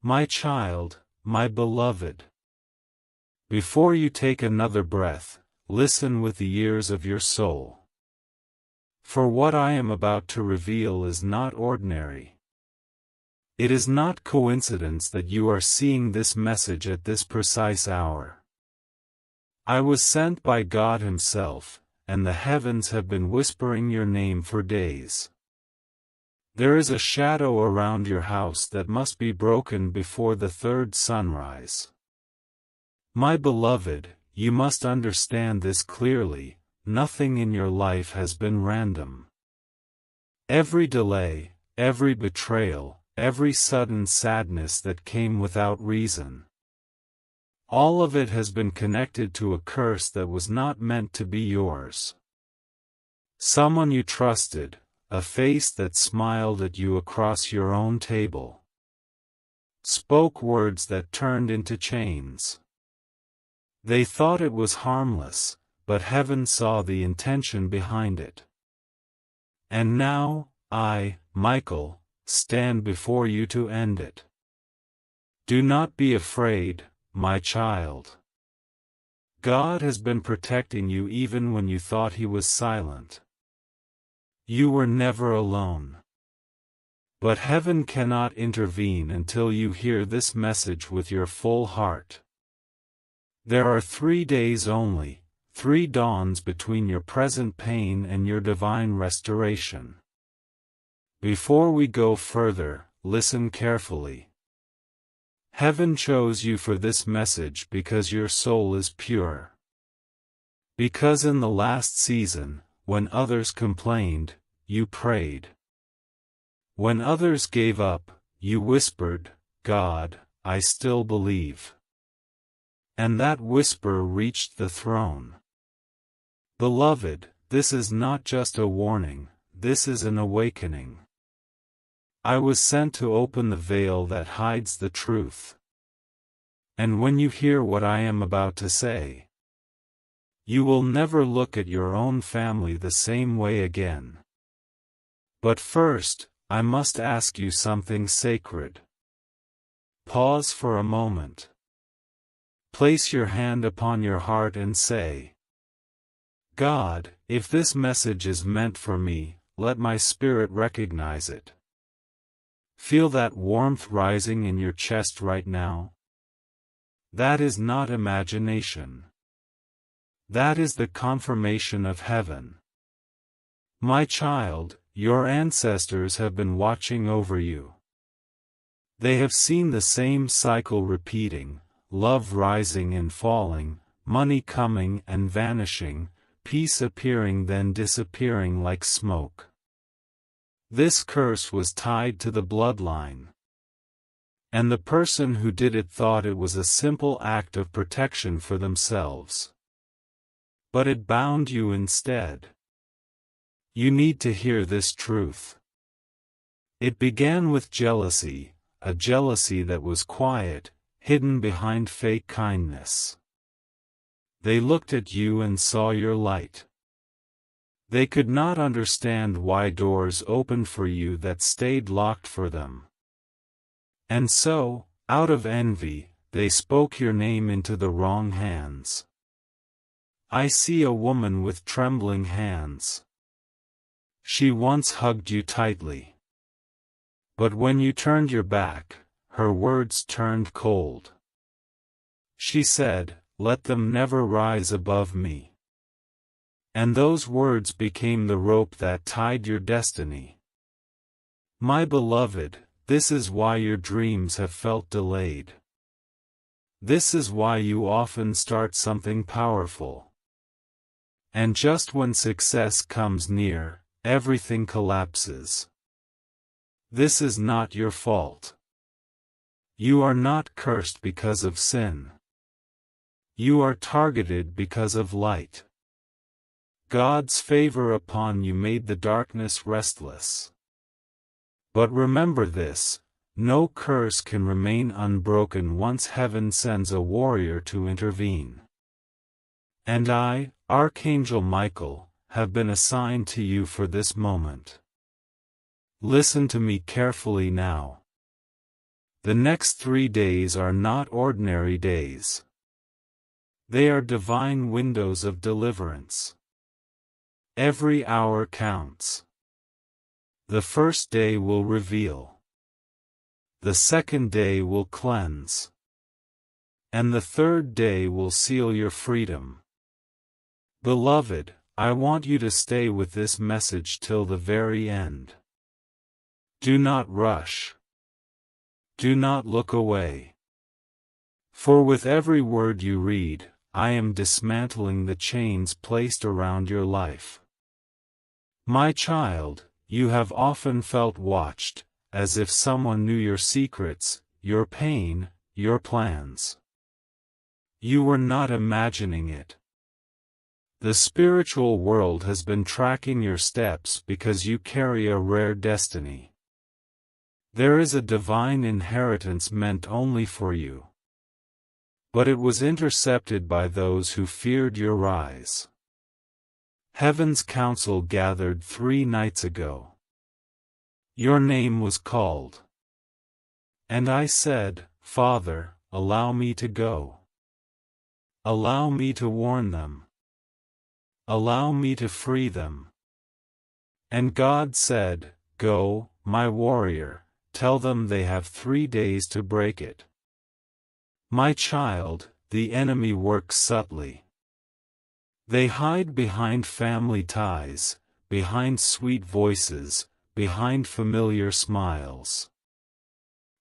My child, my beloved. Before you take another breath, listen with the ears of your soul. For what I am about to reveal is not ordinary. It is not coincidence that you are seeing this message at this precise hour. I was sent by God Himself, and the heavens have been whispering your name for days. There is a shadow around your house that must be broken before the third sunrise. My beloved, you must understand this clearly. Nothing in your life has been random. Every delay, every betrayal, every sudden sadness that came without reason, all of it has been connected to a curse that was not meant to be yours. Someone you trusted, a face that smiled at you across your own table, spoke words that turned into chains. They thought it was harmless, but heaven saw the intention behind it. And now, I, Michael, stand before you to end it. Do not be afraid, my child. God has been protecting you even when you thought He was silent. You were never alone. But heaven cannot intervene until you hear this message with your full heart. There are 3 days only, 3 dawns between your present pain and your divine restoration. Before we go further, listen carefully. Heaven chose you for this message because your soul is pure. Because in the last season, when others complained, you prayed. When others gave up, you whispered, God, I still believe. And that whisper reached the throne. Beloved, this is not just a warning, this is an awakening. I was sent to open the veil that hides the truth. And when you hear what I am about to say, you will never look at your own family the same way again. But first, I must ask you something sacred. Pause for a moment. Place your hand upon your heart and say, God, if this message is meant for me, let my spirit recognize it. Feel that warmth rising in your chest right now? That is not imagination. That is the confirmation of heaven. My child, your ancestors have been watching over you. They have seen the same cycle repeating, love rising and falling, money coming and vanishing, peace appearing then disappearing like smoke. This curse was tied to the bloodline. And the person who did it thought it was a simple act of protection for themselves. But it bound you instead. You need to hear this truth. It began with jealousy, a jealousy that was quiet, hidden behind fake kindness. They looked at you and saw your light. They could not understand why doors opened for you that stayed locked for them. And so, out of envy, they spoke your name into the wrong hands. I see a woman with trembling hands. She once hugged you tightly. But when you turned your back, her words turned cold. She said, "Let them never rise above me." And those words became the rope that tied your destiny. My beloved, this is why your dreams have felt delayed. This is why you often start something powerful. And just when success comes near, everything collapses. This is not your fault. You are not cursed because of sin. You are targeted because of light. God's favor upon you made the darkness restless. But remember this, no curse can remain unbroken once heaven sends a warrior to intervene. And I, Archangel Michael, have been assigned to you for this moment. Listen to me carefully now. The next 3 days are not ordinary days. They are divine windows of deliverance. Every hour counts. The first day will reveal. The second day will cleanse. And the third day will seal your freedom. Beloved, I want you to stay with this message till the very end. Do not rush. Do not look away. For with every word you read, I am dismantling the chains placed around your life. My child, you have often felt watched, as if someone knew your secrets, your pain, your plans. You were not imagining it. The spiritual world has been tracking your steps because you carry a rare destiny. There is a divine inheritance meant only for you. But it was intercepted by those who feared your rise. Heaven's council gathered 3 nights ago. Your name was called. And I said, Father, allow me to go. Allow me to warn them. Allow me to free them. And God said, Go, my warrior, tell them they have 3 days to break it. My child, the enemy works subtly. They hide behind family ties, behind sweet voices, behind familiar smiles.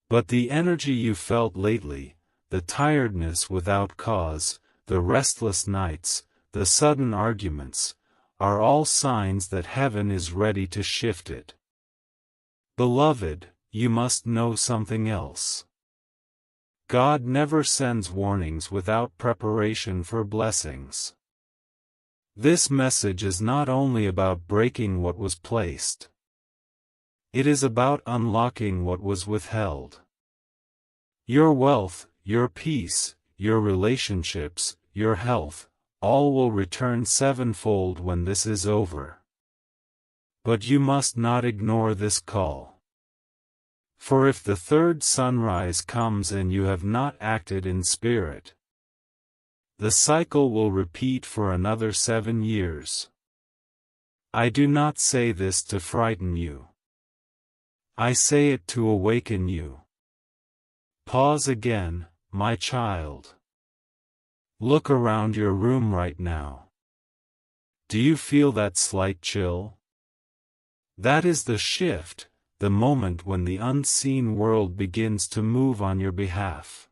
But the energy you felt lately, the tiredness without cause, the restless nights, the sudden arguments, are all signs that heaven is ready to shift it. Beloved, you must know something else. God never sends warnings without preparation for blessings. This message is not only about breaking what was placed. It is about unlocking what was withheld. Your wealth, your peace, your relationships, your health, all will return 7-fold when this is over. But you must not ignore this call. For if the third sunrise comes and you have not acted in spirit, the cycle will repeat for another 7 years. I do not say this to frighten you. I say it to awaken you. Pause again, my child. Look around your room right now. Do you feel that slight chill? That is the shift, the moment when the unseen world begins to move on your behalf.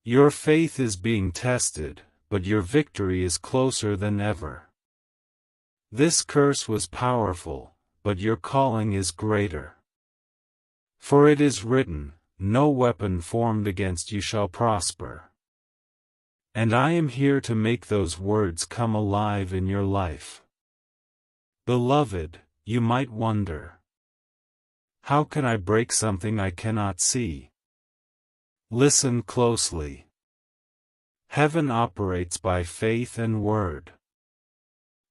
Your faith is being tested, but your victory is closer than ever. This curse was powerful, but your calling is greater. For it is written, No weapon formed against you shall prosper. And I am here to make those words come alive in your life. Beloved, you might wonder, how can I break something I cannot see? Listen closely. Heaven operates by faith and word.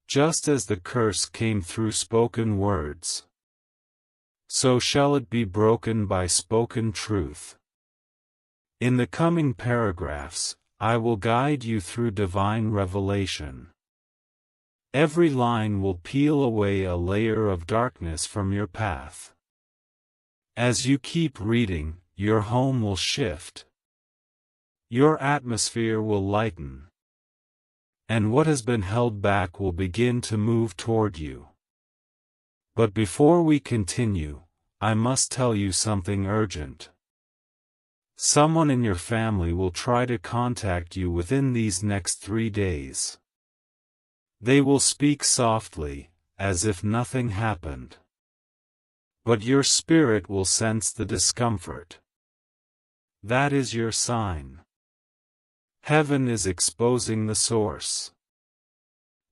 Just as the curse came through spoken words, so shall it be broken by spoken truth. In the coming paragraphs, I will guide you through divine revelation. Every line will peel away a layer of darkness from your path. As you keep reading, your home will shift. Your atmosphere will lighten. And what has been held back will begin to move toward you. But before we continue, I must tell you something urgent. Someone in your family will try to contact you within these next 3 days. They will speak softly, as if nothing happened. But your spirit will sense the discomfort. That is your sign. Heaven is exposing the source.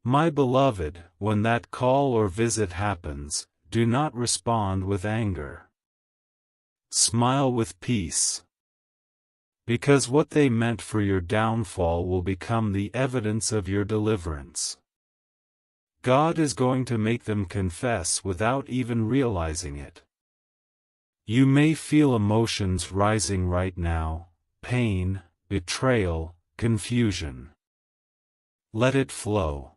My beloved, when that call or visit happens, do not respond with anger. Smile with peace. Because what they meant for your downfall will become the evidence of your deliverance. God is going to make them confess without even realizing it. You may feel emotions rising right now: pain, betrayal, confusion. Let it flow.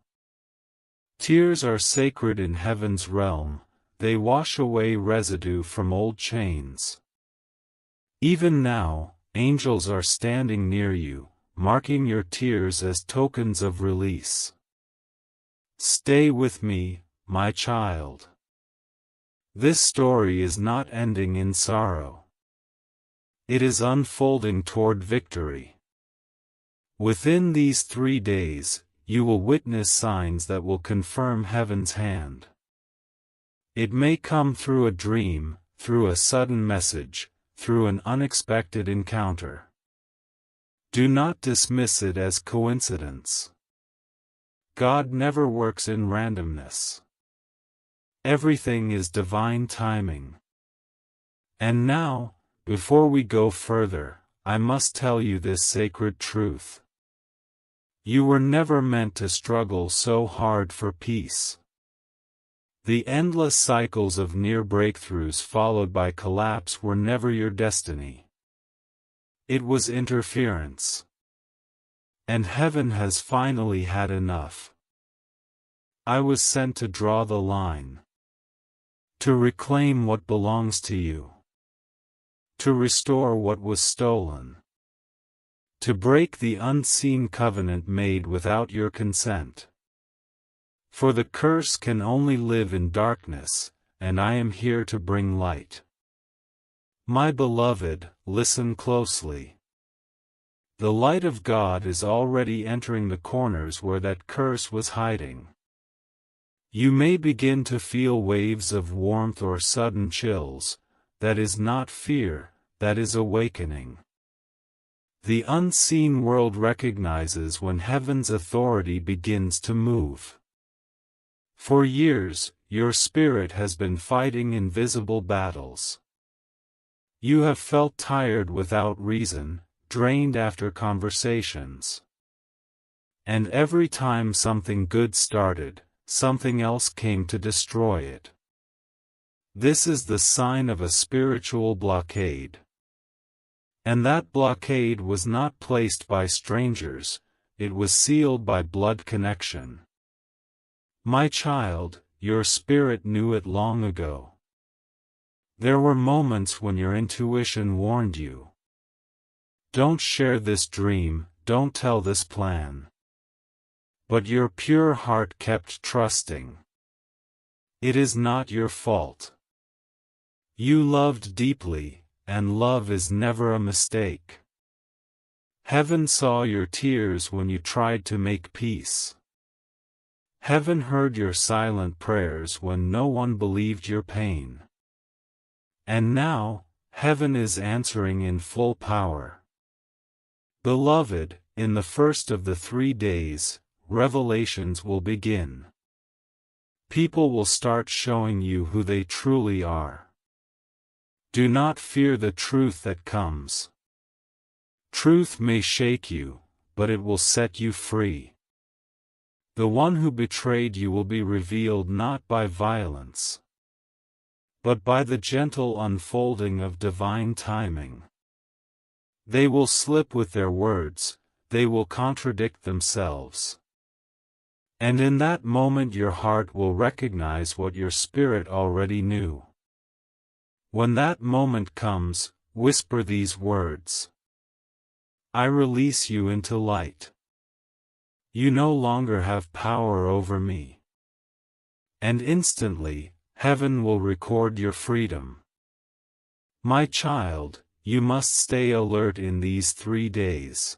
Tears are sacred in heaven's realm, they wash away residue from old chains. Even now, angels are standing near you, marking your tears as tokens of release. Stay with me, my child. This story is not ending in sorrow. It is unfolding toward victory. Within these 3 days, you will witness signs that will confirm heaven's hand. It may come through a dream, through a sudden message, through an unexpected encounter. Do not dismiss it as coincidence. God never works in randomness. Everything is divine timing. And now, before we go further, I must tell you this sacred truth. You were never meant to struggle so hard for peace. The endless cycles of near breakthroughs followed by collapse were never your destiny. It was interference. And heaven has finally had enough. I was sent to draw the line. To reclaim what belongs to you. To restore what was stolen. To break the unseen covenant made without your consent. For the curse can only live in darkness, and I am here to bring light. My beloved, listen closely. The light of God is already entering the corners where that curse was hiding. You may begin to feel waves of warmth or sudden chills. That is not fear, that is awakening. The unseen world recognizes when heaven's authority begins to move. For years, your spirit has been fighting invisible battles. You have felt tired without reason, drained after conversations. And every time something good started, something else came to destroy it. This is the sign of a spiritual blockade. And that blockade was not placed by strangers, it was sealed by blood connection. My child, your spirit knew it long ago. There were moments when your intuition warned you. Don't share this dream, don't tell this plan. But your pure heart kept trusting. It is not your fault. You loved deeply, and love is never a mistake. Heaven saw your tears when you tried to make peace. Heaven heard your silent prayers when no one believed your pain. And now, heaven is answering in full power. Beloved, in the first of the 3 days, revelations will begin. People will start showing you who they truly are. Do not fear the truth that comes. Truth may shake you, but it will set you free. The one who betrayed you will be revealed not by violence, but by the gentle unfolding of divine timing. They will slip with their words, they will contradict themselves. And in that moment your heart will recognize what your spirit already knew. When that moment comes, whisper these words. I release you into light. You no longer have power over me. And instantly, heaven will record your freedom. My child, you must stay alert in these 3 days.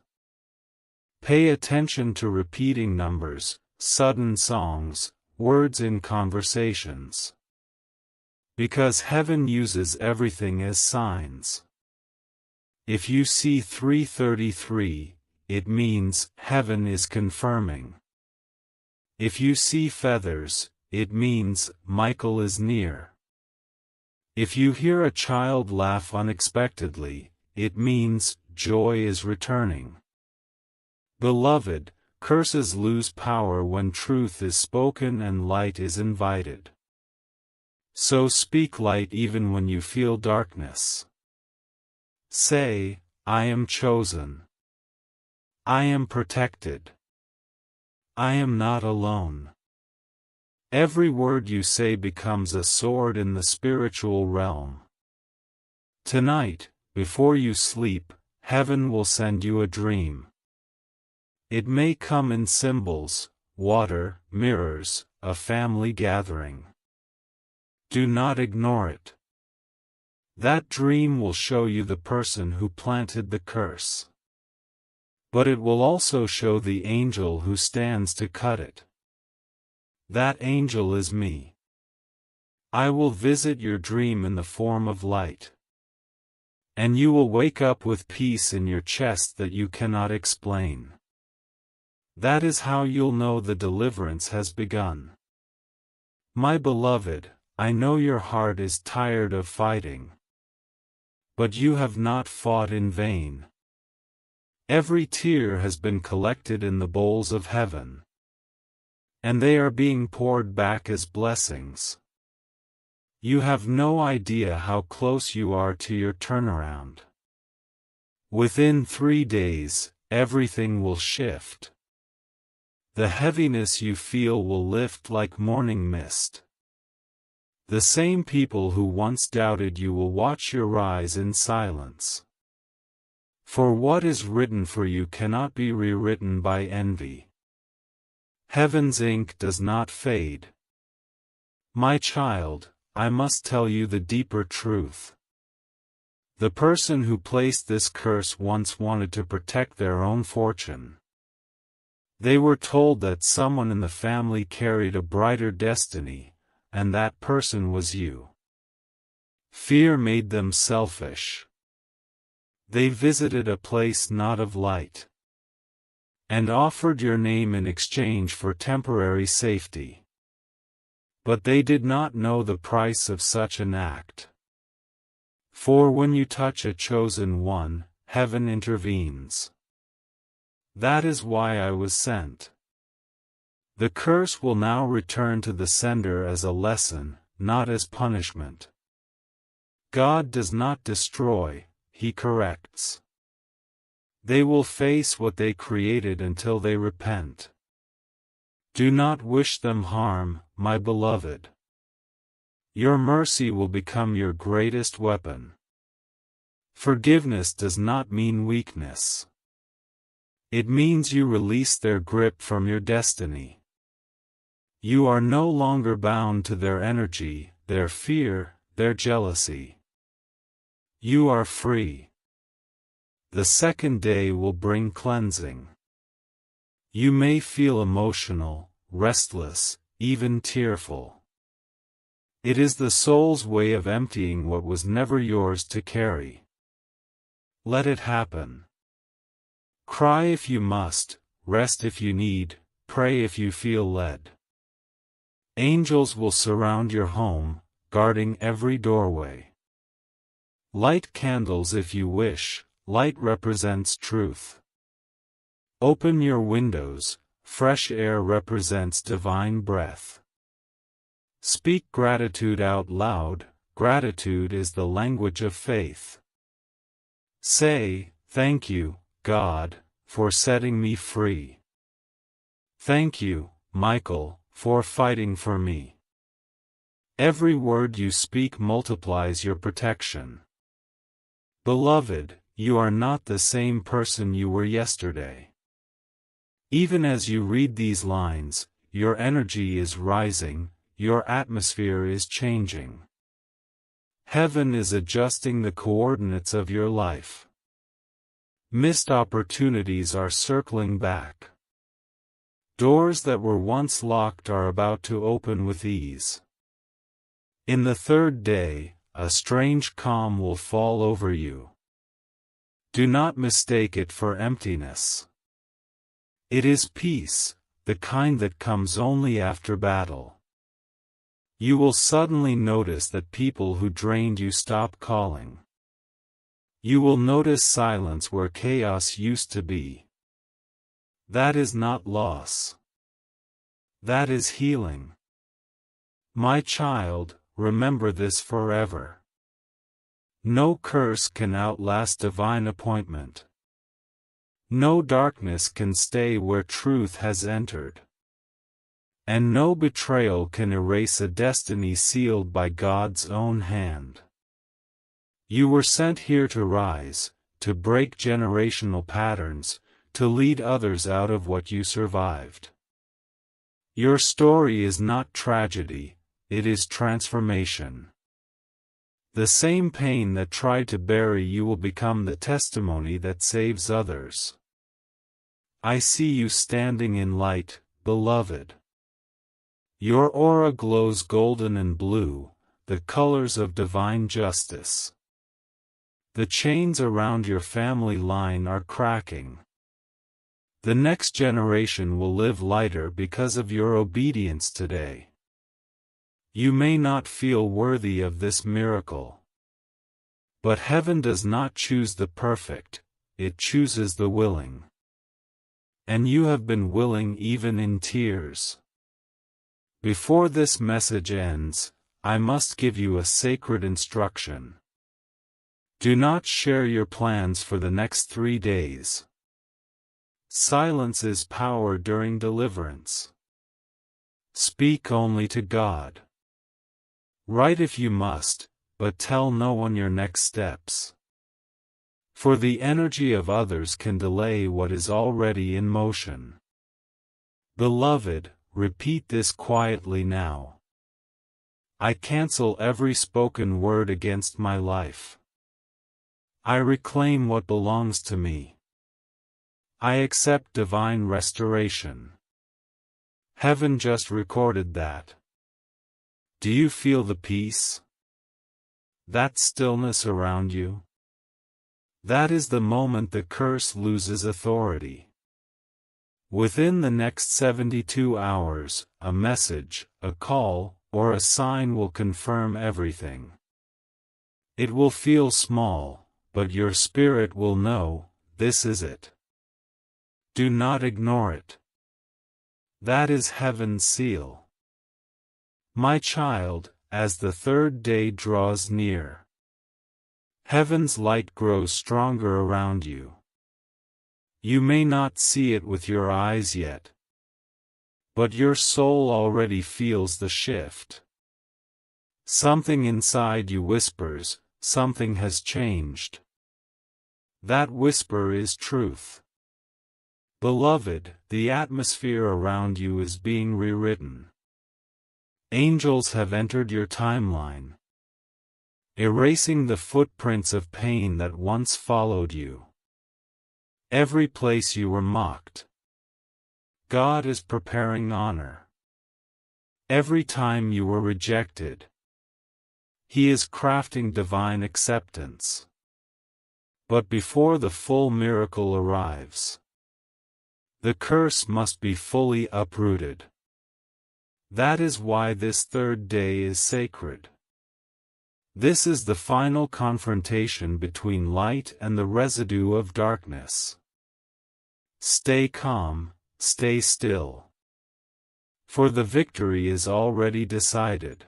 Pay attention to repeating numbers, sudden songs, words in conversations. Because heaven uses everything as signs. If you see 333, it means heaven is confirming. If you see feathers, it means Michael is near. If you hear a child laugh unexpectedly, it means joy is returning. Beloved, curses lose power when truth is spoken and light is invited. So speak light even when you feel darkness. Say, I am chosen. I am protected. I am not alone. Every word you say becomes a sword in the spiritual realm. Tonight, before you sleep, heaven will send you a dream. It may come in symbols, water, mirrors, a family gathering. Do not ignore it. That dream will show you the person who planted the curse. But it will also show the angel who stands to cut it. That angel is me. I will visit your dream in the form of light. And you will wake up with peace in your chest that you cannot explain. That is how you'll know the deliverance has begun. My beloved, I know your heart is tired of fighting. But you have not fought in vain. Every tear has been collected in the bowls of heaven. And they are being poured back as blessings. You have no idea how close you are to your turnaround. Within 3 days, everything will shift. The heaviness you feel will lift like morning mist. The same people who once doubted you will watch your rise in silence. For what is written for you cannot be rewritten by envy. Heaven's ink does not fade. My child, I must tell you the deeper truth. The person who placed this curse once wanted to protect their own fortune. They were told that someone in the family carried a brighter destiny, and that person was you. Fear made them selfish. They visited a place not of light, and offered your name in exchange for temporary safety. But they did not know the price of such an act. For when you touch a chosen one, heaven intervenes. That is why I was sent. The curse will now return to the sender as a lesson, not as punishment. God does not destroy, He corrects. They will face what they created until they repent. Do not wish them harm, my beloved. Your mercy will become your greatest weapon. Forgiveness does not mean weakness. It means you release their grip from your destiny. You are no longer bound to their energy, their fear, their jealousy. You are free. The second day will bring cleansing. You may feel emotional, restless, even tearful. It is the soul's way of emptying what was never yours to carry. Let it happen. Cry if you must, rest if you need, pray if you feel led. Angels will surround your home, guarding every doorway. Light candles if you wish, light represents truth. Open your windows, fresh air represents divine breath. Speak gratitude out loud, gratitude is the language of faith. Say, thank you, God, for setting me free. Thank you, Michael, for fighting for me. Every word you speak multiplies your protection. Beloved, you are not the same person you were yesterday. Even as you read these lines, your energy is rising, your atmosphere is changing. Heaven is adjusting the coordinates of your life. Missed opportunities are circling back. Doors that were once locked are about to open with ease. In the third day, a strange calm will fall over you. Do not mistake it for emptiness. It is peace, the kind that comes only after battle. You will suddenly notice that people who drained you stop calling. You will notice silence where chaos used to be. That is not loss. That is healing. My child, remember this forever. No curse can outlast divine appointment. No darkness can stay where truth has entered. And no betrayal can erase a destiny sealed by God's own hand. You were sent here to rise, to break generational patterns, to lead others out of what you survived. Your story is not tragedy, it is transformation. The same pain that tried to bury you will become the testimony that saves others. I see you standing in light, beloved. Your aura glows golden and blue, the colors of divine justice. The chains around your family line are cracking. The next generation will live lighter because of your obedience today. You may not feel worthy of this miracle. But heaven does not choose the perfect, it chooses the willing. And you have been willing even in tears. Before this message ends, I must give you a sacred instruction. Do not share your plans for the next 3 days. Silence is power during deliverance. Speak only to God. Write if you must, but tell no one your next steps. For the energy of others can delay what is already in motion. Beloved, repeat this quietly now. I cancel every spoken word against my life. I reclaim what belongs to me. I accept divine restoration. Heaven just recorded that. Do you feel the peace? That stillness around you? That is the moment the curse loses authority. Within the next 72 hours, a message, a call, or a sign will confirm everything. It will feel small, but your spirit will know, this is it. Do not ignore it. That is heaven's seal. My child, as the third day draws near, heaven's light grows stronger around you. You may not see it with your eyes yet, but your soul already feels the shift. Something inside you whispers, something has changed. That whisper is truth. Beloved, the atmosphere around you is being rewritten. Angels have entered your timeline, erasing the footprints of pain that once followed you. Every place you were mocked, God is preparing honor. Every time you were rejected, He is crafting divine acceptance. But before the full miracle arrives, the curse must be fully uprooted. That is why this third day is sacred. This is the final confrontation between light and the residue of darkness. Stay calm, stay still. For the victory is already decided.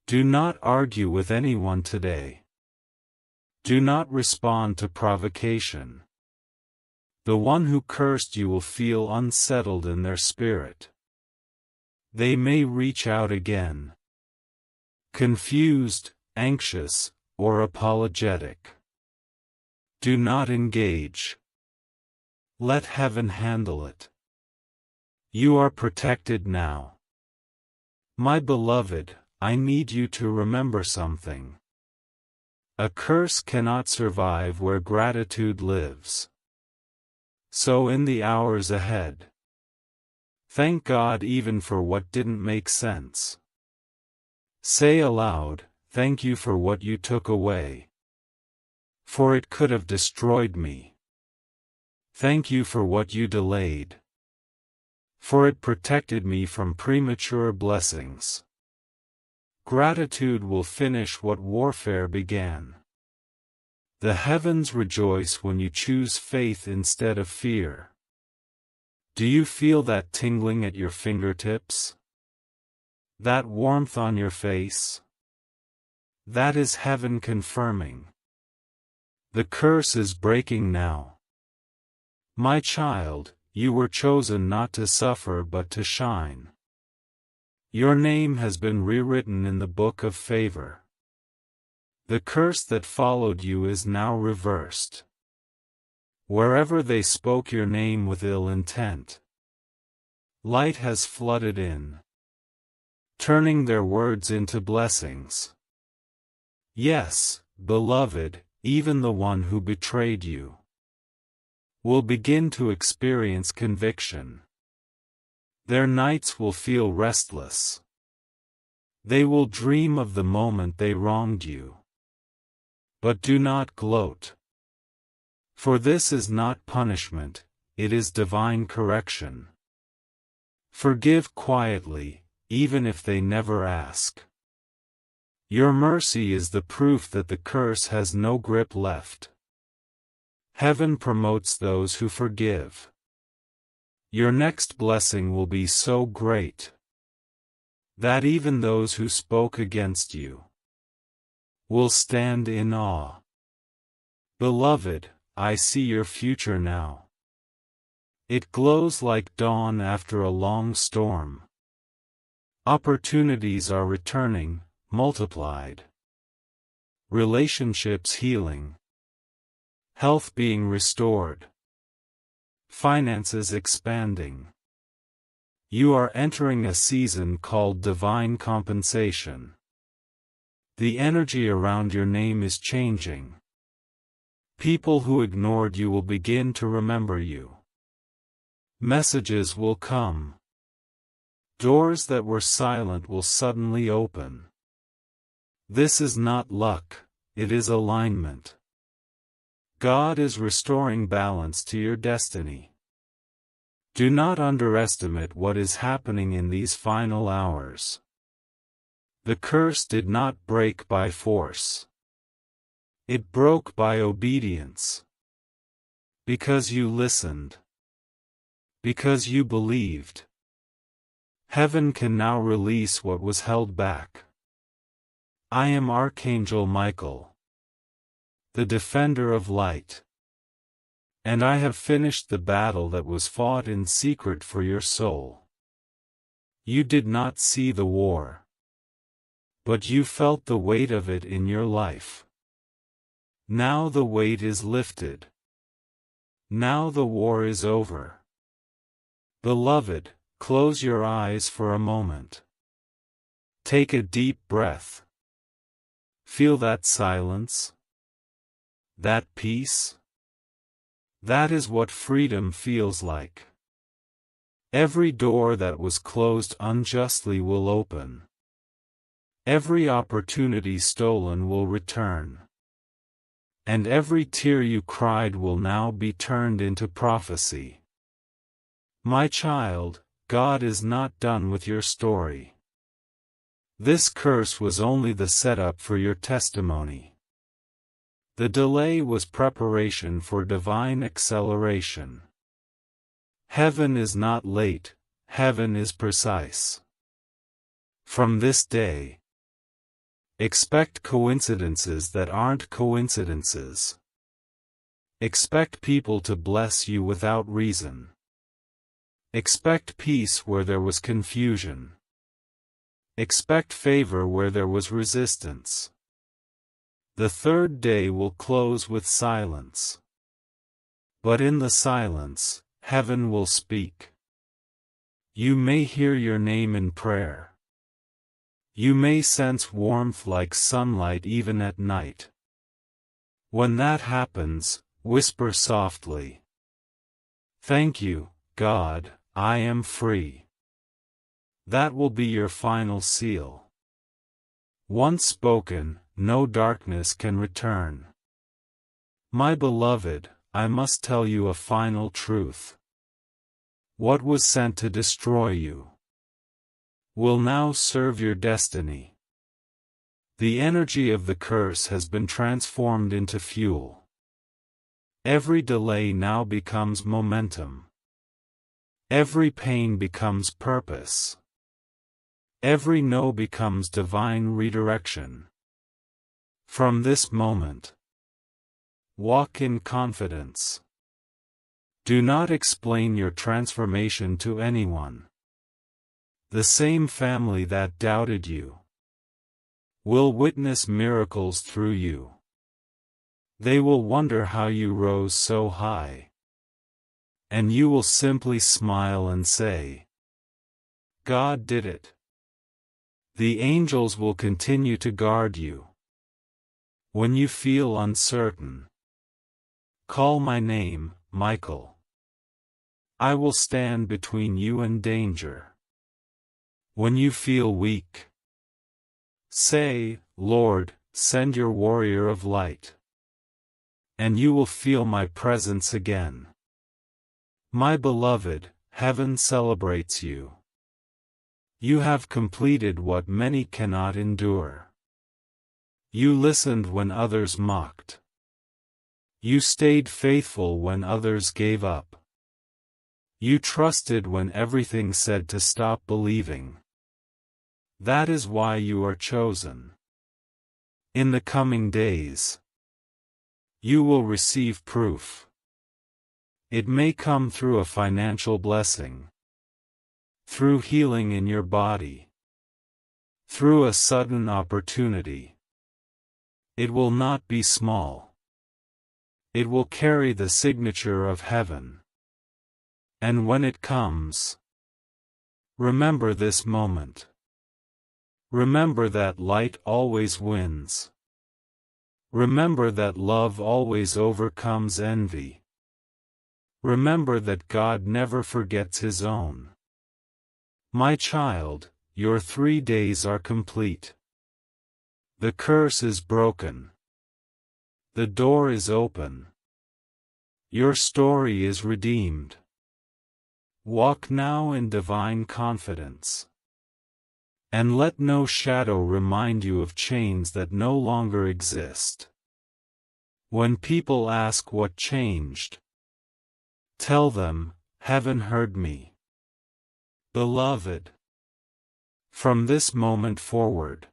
Do not argue with anyone today. Do not respond to provocation. The one who cursed you will feel unsettled in their spirit. They may reach out again. Confused, anxious, or apologetic. Do not engage. Let heaven handle it. You are protected now. My beloved, I need you to remember something. A curse cannot survive where gratitude lives. So in the hours ahead, thank God even for what didn't make sense. Say aloud, thank you for what you took away. For it could have destroyed me. Thank you for what you delayed. For it protected me from premature blessings. Gratitude will finish what warfare began. The heavens rejoice when you choose faith instead of fear. Do you feel that tingling at your fingertips? That warmth on your face? That is heaven confirming. The curse is breaking now. My child, you were chosen not to suffer but to shine. Your name has been rewritten in the book of favor. The curse that followed you is now reversed. Wherever they spoke your name with ill intent, light has flooded in, turning their words into blessings. Yes, beloved, even the one who betrayed you will begin to experience conviction. Their nights will feel restless. They will dream of the moment they wronged you. But do not gloat. For this is not punishment, it is divine correction. Forgive quietly, even if they never ask. Your mercy is the proof that the curse has no grip left. Heaven promotes those who forgive. Your next blessing will be so great that even those who spoke against you will stand in awe. Beloved, I see your future now. It glows like dawn after a long storm. Opportunities are returning, multiplied. Relationships healing. Health being restored. Finances expanding. You are entering a season called divine compensation. The energy around your name is changing. People who ignored you will begin to remember you. Messages will come. Doors that were silent will suddenly open. This is not luck, it is alignment. God is restoring balance to your destiny. Do not underestimate what is happening in these final hours. The curse did not break by force. It broke by obedience. Because you listened. Because you believed. Heaven can now release what was held back. I am Archangel Michael, the defender of light. And I have finished the battle that was fought in secret for your soul. You did not see the war, but you felt the weight of it in your life. Now the weight is lifted. Now the war is over. Beloved, close your eyes for a moment. Take a deep breath. Feel that silence? That peace? That is what freedom feels like. Every door that was closed unjustly will open. Every opportunity stolen will return. And every tear you cried will now be turned into prophecy. My child, God is not done with your story. This curse was only the setup for your testimony. The delay was preparation for divine acceleration. Heaven is not late, heaven is precise. From this day, expect coincidences that aren't coincidences. Expect people to bless you without reason. Expect peace where there was confusion. Expect favor where there was resistance. The third day will close with silence. But in the silence, heaven will speak. You may hear your name in prayer. You may sense warmth like sunlight even at night. When that happens, whisper softly, "Thank you, God, I am free." That will be your final seal. Once spoken, no darkness can return. My beloved, I must tell you a final truth. What was sent to destroy you will now serve your destiny. The energy of the curse has been transformed into fuel. Every delay now becomes momentum. Every pain becomes purpose. Every no becomes divine redirection. From this moment, walk in confidence. Do not explain your transformation to anyone. The same family that doubted you will witness miracles through you. They will wonder how you rose so high. And you will simply smile and say, God did it. The angels will continue to guard you. When you feel uncertain, call my name, Michael. I will stand between you and danger. When you feel weak, say, Lord, send your warrior of light. And you will feel my presence again. My beloved, heaven celebrates you. You have completed what many cannot endure. You listened when others mocked. You stayed faithful when others gave up. You trusted when everything said to stop believing. That is why you are chosen. In the coming days, you will receive proof. It may come through a financial blessing, through healing in your body, through a sudden opportunity. It will not be small. It will carry the signature of heaven. And when it comes, remember this moment. Remember that light always wins. Remember that love always overcomes envy. Remember that God never forgets His own. My child, your 3 days are complete. The curse is broken. The door is open. Your story is redeemed. Walk now in divine confidence. And let no shadow remind you of chains that no longer exist. When people ask what changed, tell them, heaven heard me. Beloved, from this moment forward,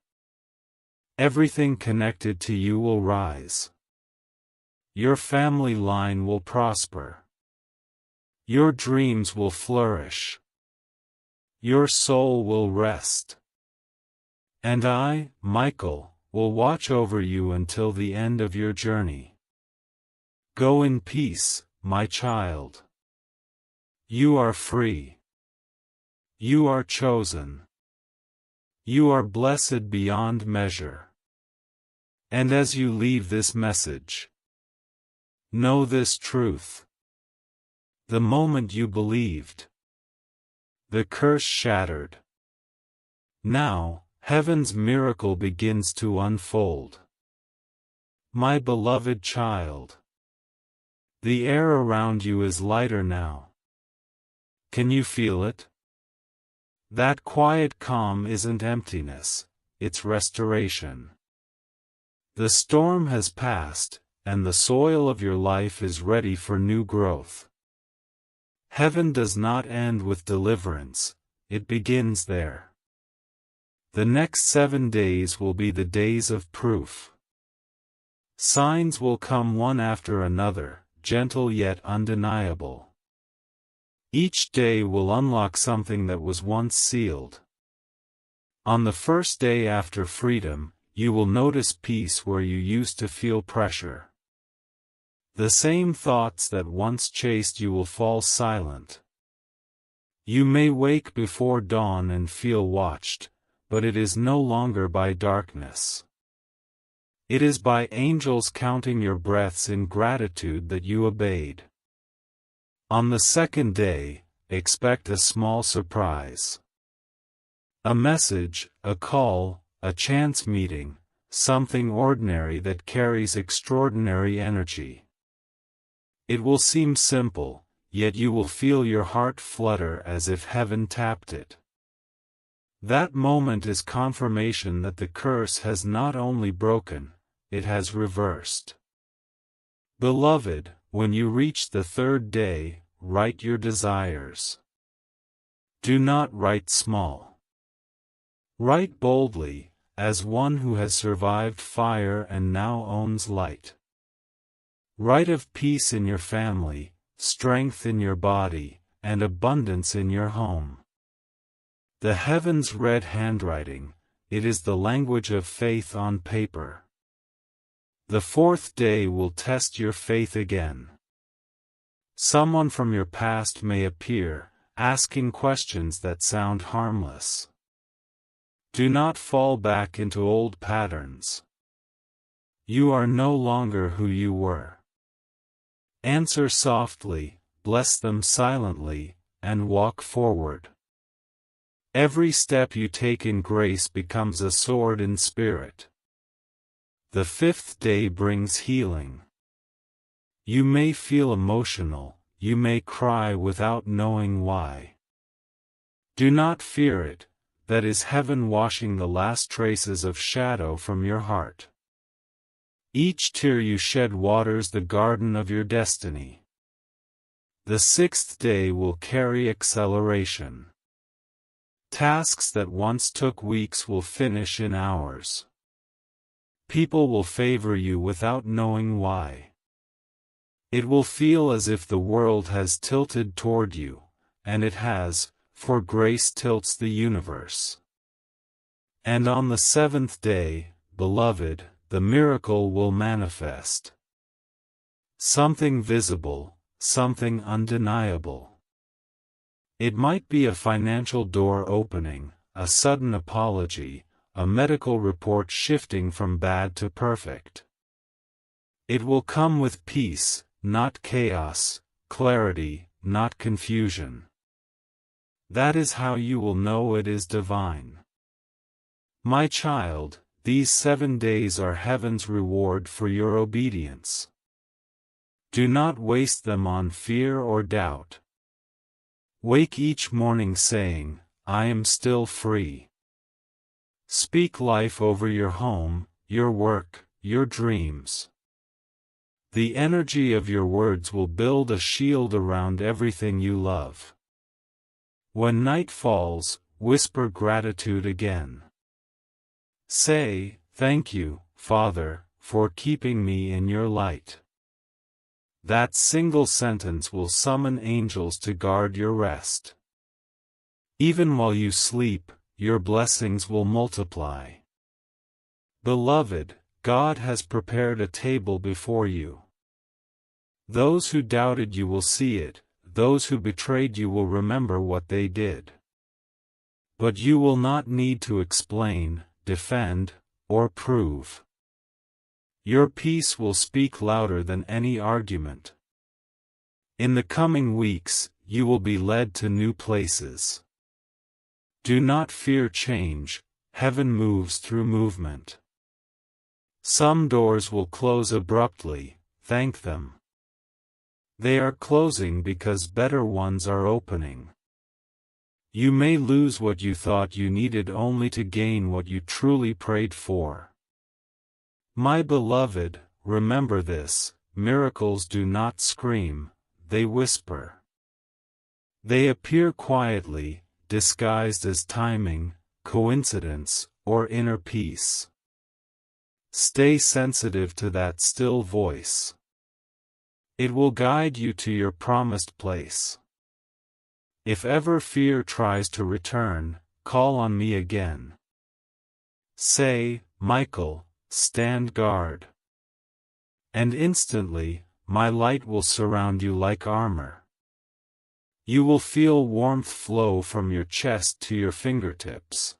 everything connected to you will rise. Your family line will prosper. Your dreams will flourish. Your soul will rest. And I, Michael, will watch over you until the end of your journey. Go in peace, my child. You are free. You are chosen. You are blessed beyond measure. And as you leave this message, know this truth. The moment you believed, the curse shattered. Now, heaven's miracle begins to unfold. My beloved child, the air around you is lighter now. Can you feel it? That quiet calm isn't emptiness, it's restoration. The storm has passed, and the soil of your life is ready for new growth. Heaven does not end with deliverance, it begins there. The next 7 days will be the days of proof. Signs will come one after another, gentle yet undeniable. Each day will unlock something that was once sealed. On the first day after freedom, you will notice peace where you used to feel pressure. The same thoughts that once chased you will fall silent. You may wake before dawn and feel watched, but it is no longer by darkness. It is by angels counting your breaths in gratitude that you obeyed. On the second day, expect a small surprise. A message, a call, a chance meeting, something ordinary that carries extraordinary energy. It will seem simple, yet you will feel your heart flutter as if heaven tapped it. That moment is confirmation that the curse has not only broken, it has reversed. Beloved, when you reach the 3rd day, write your desires. Do not write small. Write boldly, as one who has survived fire and now owns light. Write of peace in your family, strength in your body, and abundance in your home. The heavens read handwriting, it is the language of faith on paper. The fourth day will test your faith again. Someone from your past may appear, asking questions that sound harmless. Do not fall back into old patterns. You are no longer who you were. Answer softly, bless them silently, and walk forward. Every step you take in grace becomes a sword in spirit. The fifth day brings healing. You may feel emotional, you may cry without knowing why. Do not fear it, that is heaven washing the last traces of shadow from your heart. Each tear you shed waters the garden of your destiny. The sixth day will carry acceleration. Tasks that once took weeks will finish in hours. People will favor you without knowing why. It will feel as if the world has tilted toward you, and it has, for grace tilts the universe. And on the seventh day, beloved, the miracle will manifest. Something visible, something undeniable. It might be a financial door opening, a sudden apology, a medical report shifting from bad to perfect. It will come with peace, not chaos, clarity, not confusion. That is how you will know it is divine. My child, these 7 days are heaven's reward for your obedience. Do not waste them on fear or doubt. Wake each morning saying, I am still free. Speak life over your home, your work, your dreams. The energy of your words will build a shield around everything you love. When night falls, whisper gratitude again. Say, thank you, Father, for keeping me in your light. That single sentence will summon angels to guard your rest. Even while you sleep, your blessings will multiply. Beloved, God has prepared a table before you. Those who doubted you will see it, those who betrayed you will remember what they did. But you will not need to explain, defend, or prove. Your peace will speak louder than any argument. In the coming weeks, you will be led to new places. Do not fear change, heaven moves through movement. Some doors will close abruptly, thank them. They are closing because better ones are opening. You may lose what you thought you needed only to gain what you truly prayed for. My beloved, remember this, miracles do not scream, they whisper. They appear quietly, disguised as timing, coincidence, or inner peace. Stay sensitive to that still voice. It will guide you to your promised place. If ever fear tries to return, call on me again. Say, Michael, stand guard. And instantly, my light will surround you like armor. You will feel warmth flow from your chest to your fingertips.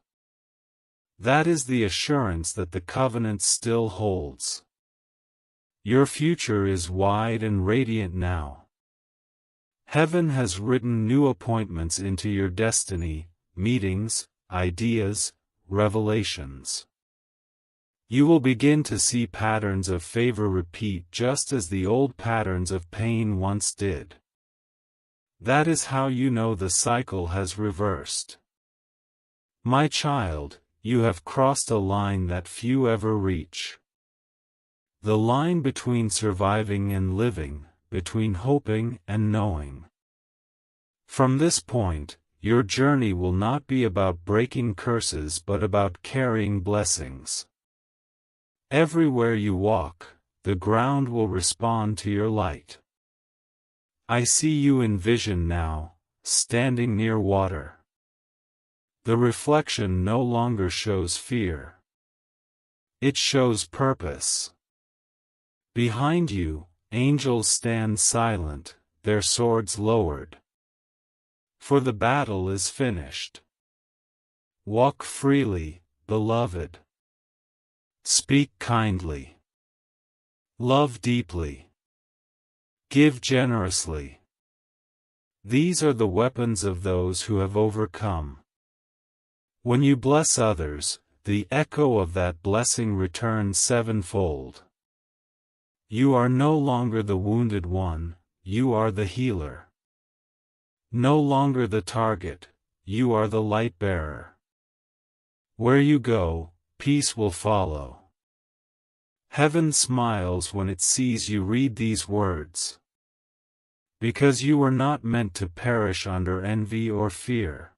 That is the assurance that the covenant still holds. Your future is wide and radiant now. Heaven has written new appointments into your destiny, meetings, ideas, revelations. You will begin to see patterns of favor repeat just as the old patterns of pain once did. That is how you know the cycle has reversed. My child, you have crossed a line that few ever reach. The line between surviving and living, between hoping and knowing. From this point, your journey will not be about breaking curses but about carrying blessings. Everywhere you walk, the ground will respond to your light. I see you in vision now, standing near water. The reflection no longer shows fear. It shows purpose. Behind you, angels stand silent, their swords lowered. For the battle is finished. Walk freely, beloved. Speak kindly. Love deeply. Give generously. These are the weapons of those who have overcome. When you bless others, the echo of that blessing returns sevenfold. You are no longer the wounded one, you are the healer. No longer the target, you are the light bearer. Where you go, peace will follow. Heaven smiles when it sees you read these words. Because you were not meant to perish under envy or fear.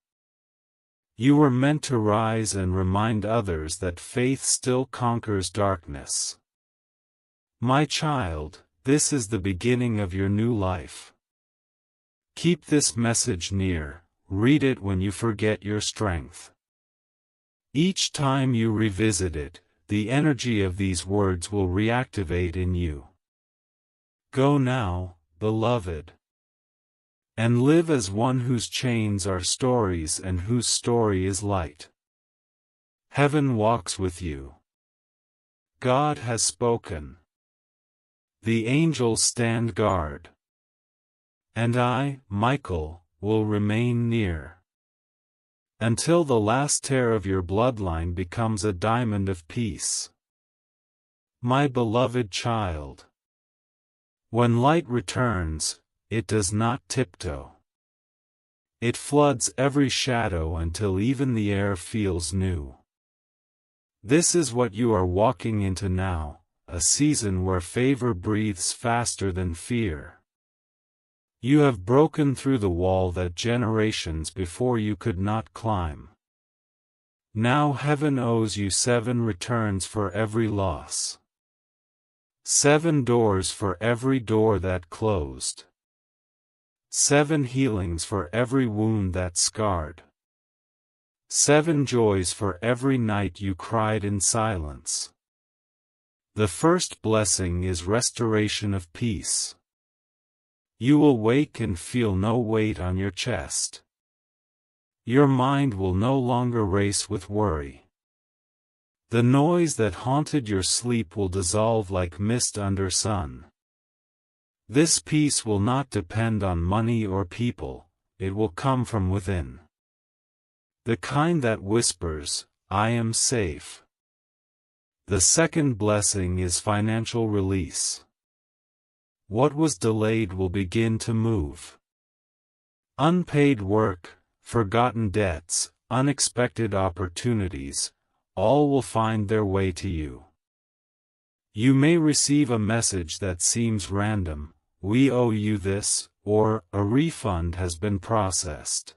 You were meant to rise and remind others that faith still conquers darkness. My child, this is the beginning of your new life. Keep this message near, read it when you forget your strength. Each time you revisit it, the energy of these words will reactivate in you. Go now, beloved. And live as one whose chains are stories and whose story is light. Heaven walks with you. God has spoken. The angels stand guard. And I, Michael, will remain near. Until the last tear of your bloodline becomes a diamond of peace. My beloved child. When light returns, it does not tiptoe. It floods every shadow until even the air feels new. This is what you are walking into now, a season where favor breathes faster than fear. You have broken through the wall that generations before you could not climb. Now heaven owes you 7 returns for every loss. 7 doors for every door that closed. 7 healings for every wound that scarred. 7 joys for every night you cried in silence. The first blessing is restoration of peace. You will wake and feel no weight on your chest. Your mind will no longer race with worry. The noise that haunted your sleep will dissolve like mist under sun. This peace will not depend on money or people, it will come from within. The kind that whispers, I am safe. The second blessing is financial release. What was delayed will begin to move. Unpaid work, forgotten debts, unexpected opportunities, all will find their way to you. You may receive a message that seems random, we owe you this, or a refund has been processed.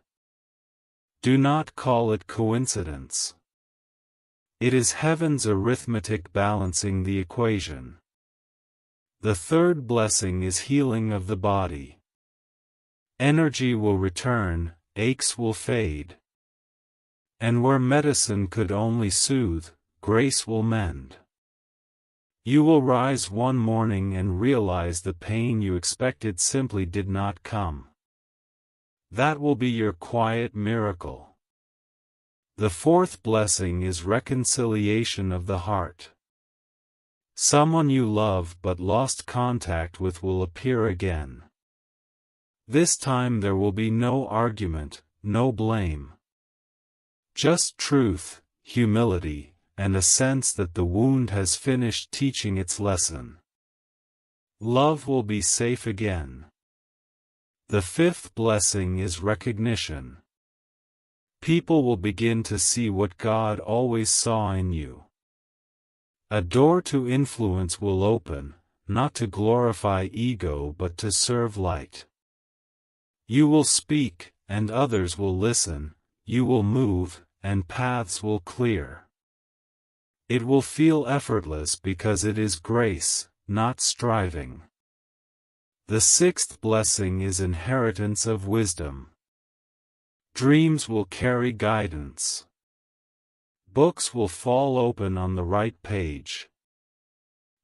Do not call it coincidence. It is heaven's arithmetic balancing the equation. The third blessing is healing of the body. Energy will return, aches will fade. And where medicine could only soothe, grace will mend. You will rise one morning and realize the pain you expected simply did not come. That will be your quiet miracle. The fourth blessing is reconciliation of the heart. Someone you love but lost contact with will appear again. This time there will be no argument, no blame. Just truth, humility, and a sense that the wound has finished teaching its lesson. Love will be safe again. The fifth blessing is recognition. People will begin to see what God always saw in you. A door to influence will open, not to glorify ego but to serve light. You will speak, and others will listen, you will move, and paths will clear. It will feel effortless because it is grace, not striving. The sixth blessing is inheritance of wisdom. Dreams will carry guidance. Books will fall open on the right page.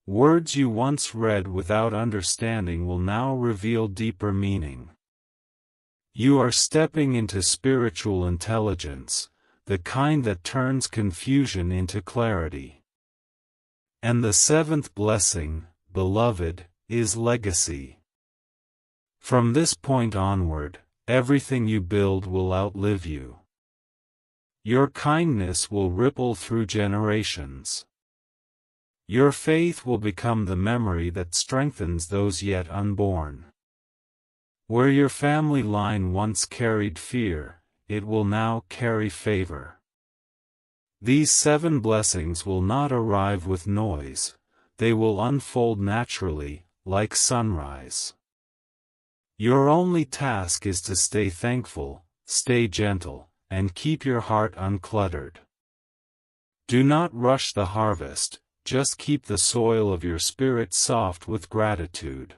Words you once read without understanding will now reveal deeper meaning. You are stepping into spiritual intelligence, the kind that turns confusion into clarity. And the seventh blessing, beloved, is legacy. From this point onward, everything you build will outlive you. Your kindness will ripple through generations. Your faith will become the memory that strengthens those yet unborn. Where your family line once carried fear, it will now carry favor. These 7 blessings will not arrive with noise, they will unfold naturally, like sunrise. Your only task is to stay thankful, stay gentle, and keep your heart uncluttered. Do not rush the harvest, just keep the soil of your spirit soft with gratitude.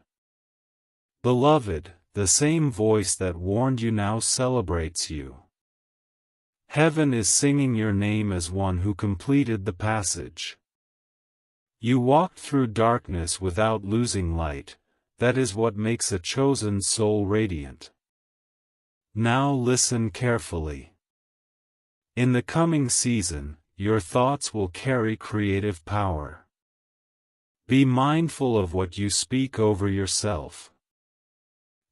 Beloved, the same voice that warned you now celebrates you. Heaven is singing your name as one who completed the passage. You walked through darkness without losing light, that is what makes a chosen soul radiant. Now listen carefully. In the coming season, your thoughts will carry creative power. Be mindful of what you speak over yourself.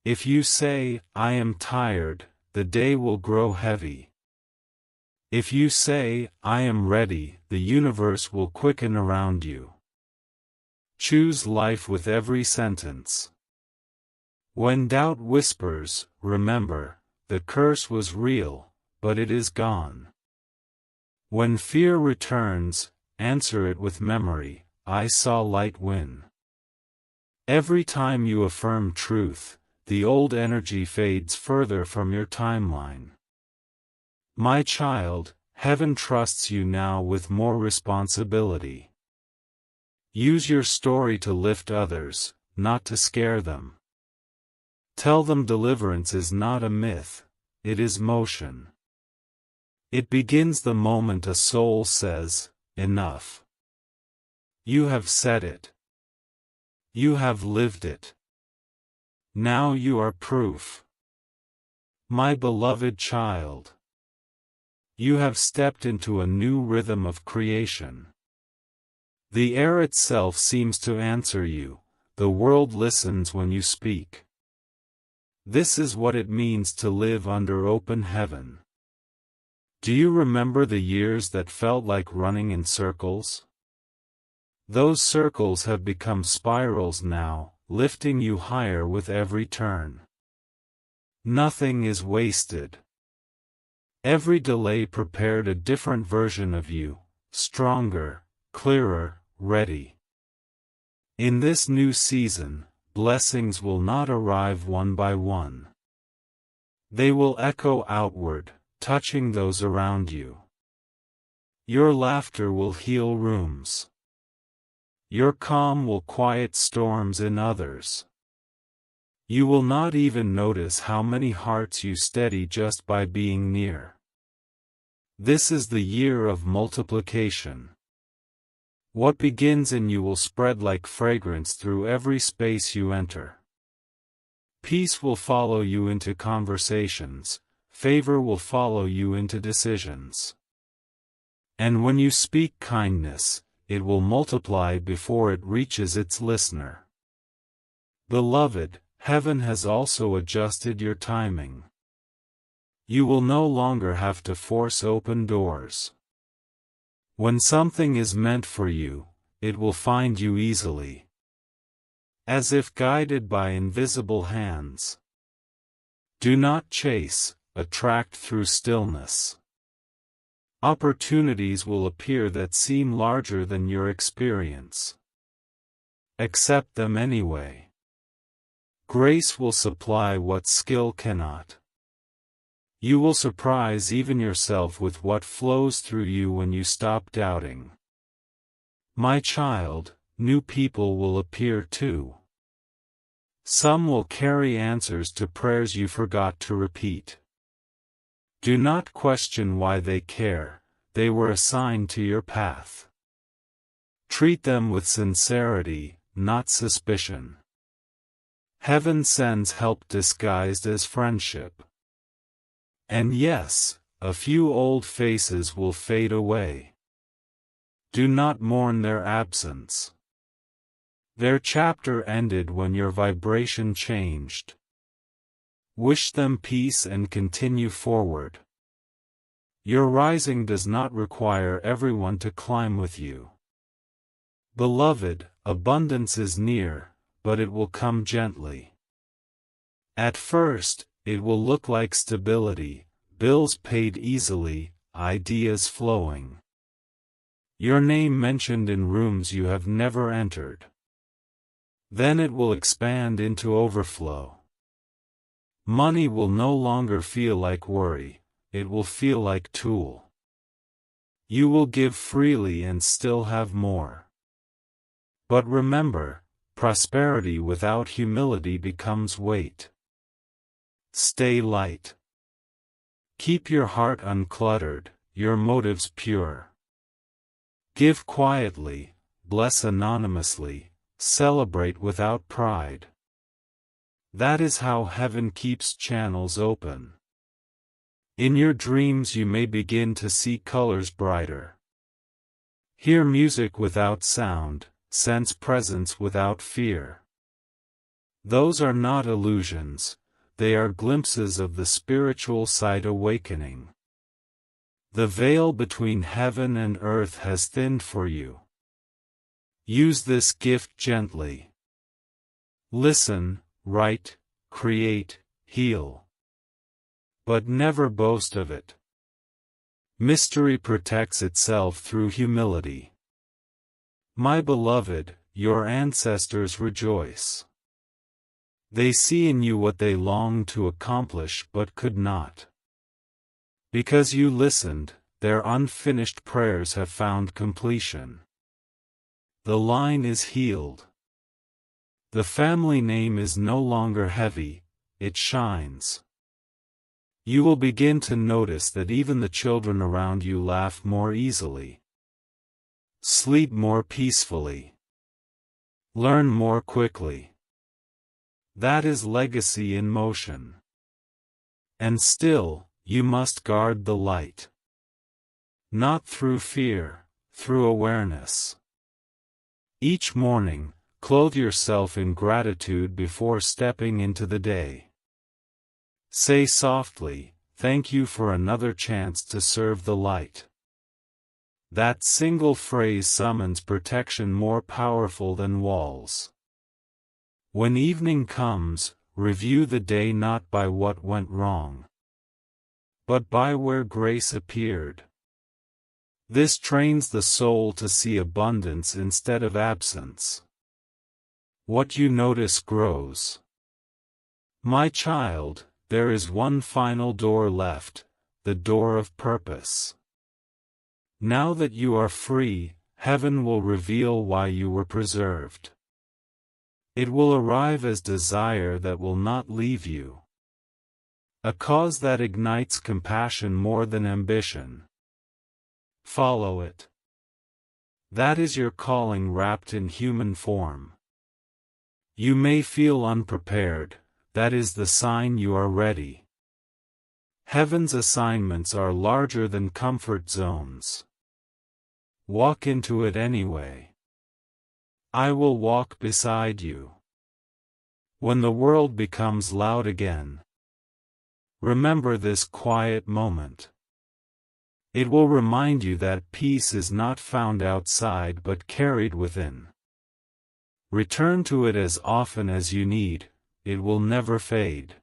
If you say, "I am tired," the day will grow heavy. If you say, "I am ready," the universe will quicken around you. Choose life with every sentence. When doubt whispers, remember, the curse was real, but it is gone. When fear returns, answer it with memory, "I saw light win." Every time you affirm truth, the old energy fades further from your timeline. My child, heaven trusts you now with more responsibility. Use your story to lift others, not to scare them. Tell them deliverance is not a myth, it is motion. It begins the moment a soul says, "Enough." You have said it. You have lived it. Now you are proof. My beloved child. You have stepped into a new rhythm of creation. The air itself seems to answer you, the world listens when you speak. This is what it means to live under open heaven. Do you remember the years that felt like running in circles? Those circles have become spirals now, lifting you higher with every turn. Nothing is wasted. Every delay prepared a different version of you, stronger, clearer, ready. In this new season, blessings will not arrive one by one. They will echo outward, touching those around you. Your laughter will heal rooms. Your calm will quiet storms in others. You will not even notice how many hearts you steady just by being near. This is the year of multiplication. What begins in you will spread like fragrance through every space you enter. Peace will follow you into conversations, favor will follow you into decisions. And when you speak kindness, it will multiply before it reaches its listener. Beloved, heaven has also adjusted your timing. You will no longer have to force open doors. When something is meant for you, it will find you easily. As if guided by invisible hands. Do not chase, attract through stillness. Opportunities will appear that seem larger than your experience. Accept them anyway. Grace will supply what skill cannot. You will surprise even yourself with what flows through you when you stop doubting. My child, new people will appear too. Some will carry answers to prayers you forgot to repeat. Do not question why they care, they were assigned to your path. Treat them with sincerity, not suspicion. Heaven sends help disguised as friendship. And yes, a few old faces will fade away. Do not mourn their absence. Their chapter ended when your vibration changed. Wish them peace and continue forward. Your rising does not require everyone to climb with you. Beloved, abundance is near, but it will come gently. At first, it will look like stability, bills paid easily, ideas flowing. Your name mentioned in rooms you have never entered. Then it will expand into overflow. Money will no longer feel like worry, it will feel like tool. You will give freely and still have more. But remember, prosperity without humility becomes weight. Stay light. Keep your heart uncluttered, your motives pure. Give quietly, bless anonymously, celebrate without pride. That is how heaven keeps channels open. In your dreams you may begin to see colors brighter. Hear music without sound, sense presence without fear. Those are not illusions, they are glimpses of the spiritual sight awakening. The veil between heaven and earth has thinned for you. Use this gift gently. Listen, write, create, heal. But never boast of it. Mystery protects itself through humility. My beloved, your ancestors rejoice. They see in you what they longed to accomplish but could not. Because you listened, their unfinished prayers have found completion. The line is healed. The family name is no longer heavy, it shines. You will begin to notice that even the children around you laugh more easily. Sleep more peacefully. Learn more quickly. That is legacy in motion. And still, you must guard the light. Not through fear, through awareness. Each morning, clothe yourself in gratitude before stepping into the day. Say softly, "Thank you for another chance to serve the light." That single phrase summons protection more powerful than walls. When evening comes, review the day not by what went wrong, but by where grace appeared. This trains the soul to see abundance instead of absence. What you notice grows. My child, there is one final door left, the door of purpose. Now that you are free, heaven will reveal why you were preserved. It will arrive as desire that will not leave you. A cause that ignites compassion more than ambition. Follow it. That is your calling wrapped in human form. You may feel unprepared, that is the sign you are ready. Heaven's assignments are larger than comfort zones. Walk into it anyway. I will walk beside you. When the world becomes loud again, remember this quiet moment. It will remind you that peace is not found outside but carried within. Return to it as often as you need, it will never fade.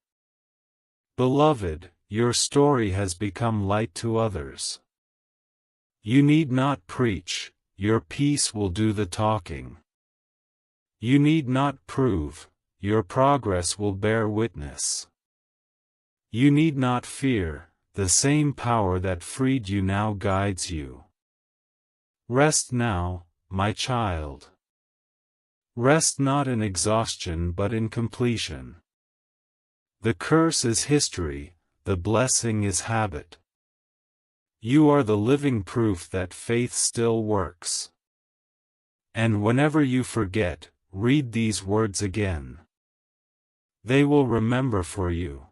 Beloved, your story has become light to others. You need not preach, your peace will do the talking. You need not prove, your progress will bear witness. You need not fear, the same power that freed you now guides you. Rest now, my child. Rest not in exhaustion but in completion. The curse is history, the blessing is habit. You are the living proof that faith still works. And whenever you forget, read these words again. They will remember for you.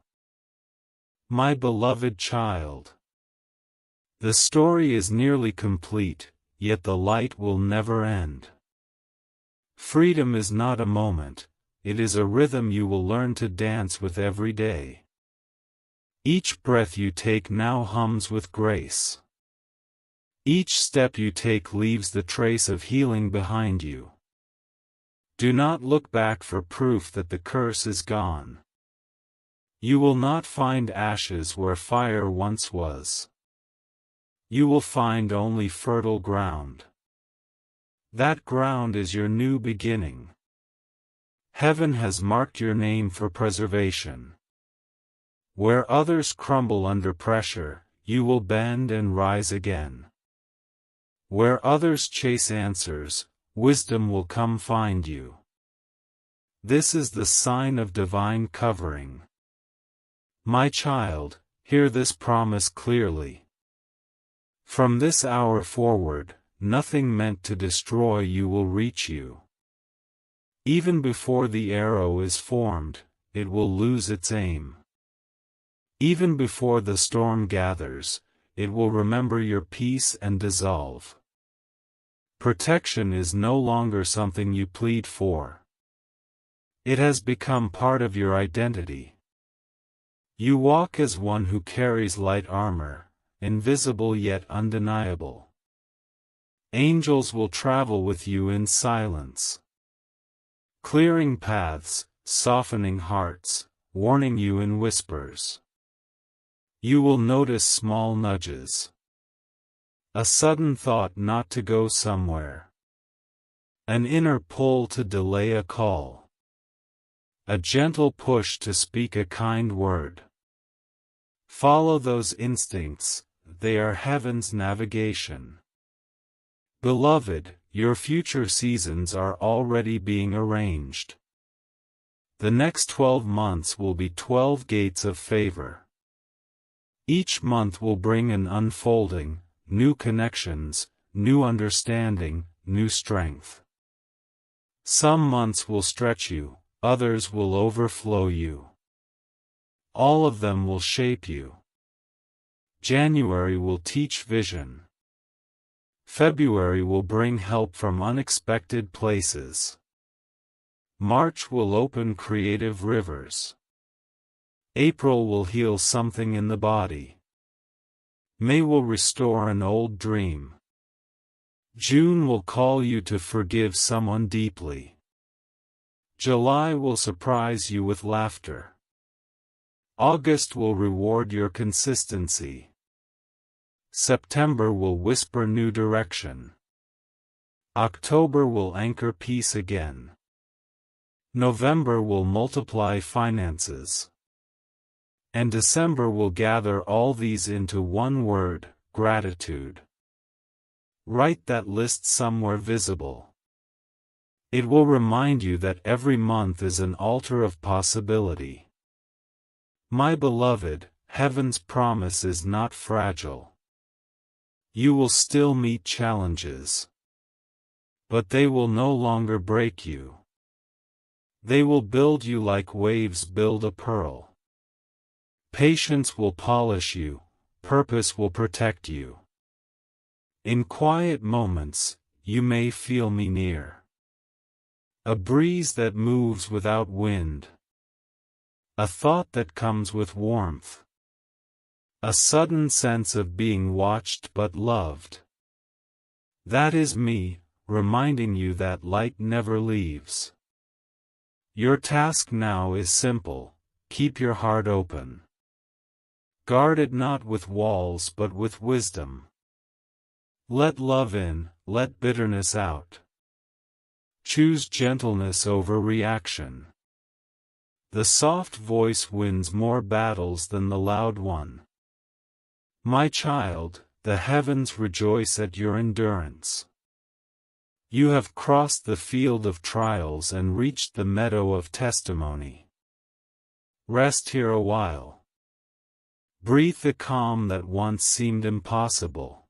My beloved child. The story is nearly complete, yet the light will never end. Freedom is not a moment, it is a rhythm you will learn to dance with every day. Each breath you take now hums with grace. Each step you take leaves the trace of healing behind you. Do not look back for proof that the curse is gone. You will not find ashes where fire once was. You will find only fertile ground. That ground is your new beginning. Heaven has marked your name for preservation. Where others crumble under pressure, you will bend and rise again. Where others chase answers, wisdom will come find you. This is the sign of divine covering. My child, hear this promise clearly. From this hour forward, nothing meant to destroy you will reach you. Even before the arrow is formed, it will lose its aim. Even before the storm gathers, it will remember your peace and dissolve. Protection is no longer something you plead for. It has become part of your identity. You walk as one who carries light armor, invisible yet undeniable. Angels will travel with you in silence, clearing paths, softening hearts, warning you in whispers. You will notice small nudges. A sudden thought not to go somewhere. An inner pull to delay a call. A gentle push to speak a kind word. Follow those instincts, they are heaven's navigation. Beloved, your future seasons are already being arranged. The next 12 months will be 12 gates of favor. Each month will bring an unfolding, new connections, new understanding, new strength. Some months will stretch you, others will overflow you. All of them will shape you. January will teach vision. February will bring help from unexpected places. March will open creative rivers. April will heal something in the body. May will restore an old dream. June will call you to forgive someone deeply. July will surprise you with laughter. August will reward your consistency. September will whisper new direction. October will anchor peace again. November will multiply finances. And December will gather all these into one word, gratitude. Write that list somewhere visible. It will remind you that every month is an altar of possibility. My beloved, heaven's promise is not fragile. You will still meet challenges. But they will no longer break you. They will build you like waves build a pearl. Patience will polish you, purpose will protect you. In quiet moments, you may feel me near. A breeze that moves without wind. A thought that comes with warmth. A sudden sense of being watched but loved. That is me, reminding you that light never leaves. Your task now is simple, keep your heart open. Guard it not with walls but with wisdom. Let love in, let bitterness out. Choose gentleness over reaction. The soft voice wins more battles than the loud one. My child, the heavens rejoice at your endurance. You have crossed the field of trials and reached the meadow of testimony. Rest here a while. Breathe the calm that once seemed impossible.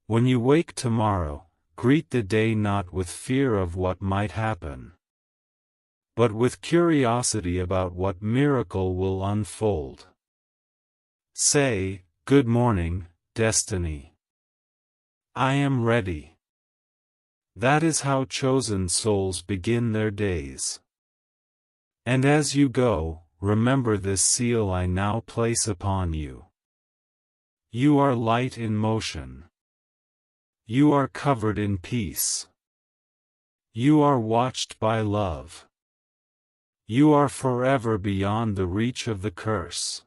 When you wake tomorrow, greet the day not with fear of what might happen, but with curiosity about what miracle will unfold. Say, "Good morning, destiny. I am ready." That is how chosen souls begin their days. And as you go, remember this seal I now place upon you. You are light in motion. You are covered in peace. You are watched by love. You are forever beyond the reach of the curse.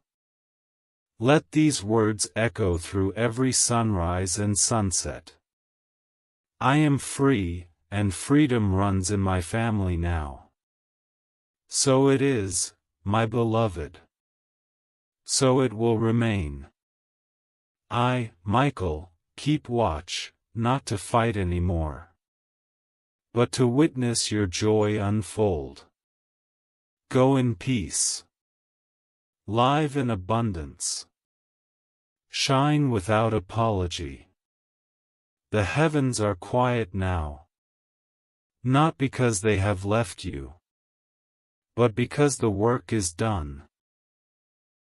Let these words echo through every sunrise and sunset. I am free, and freedom runs in my family now. So it is, my beloved. So it will remain. I, Michael, keep watch, not to fight anymore, but to witness your joy unfold. Go in peace. Live in abundance. Shine without apology. The heavens are quiet now. Not because they have left you, but because the work is done.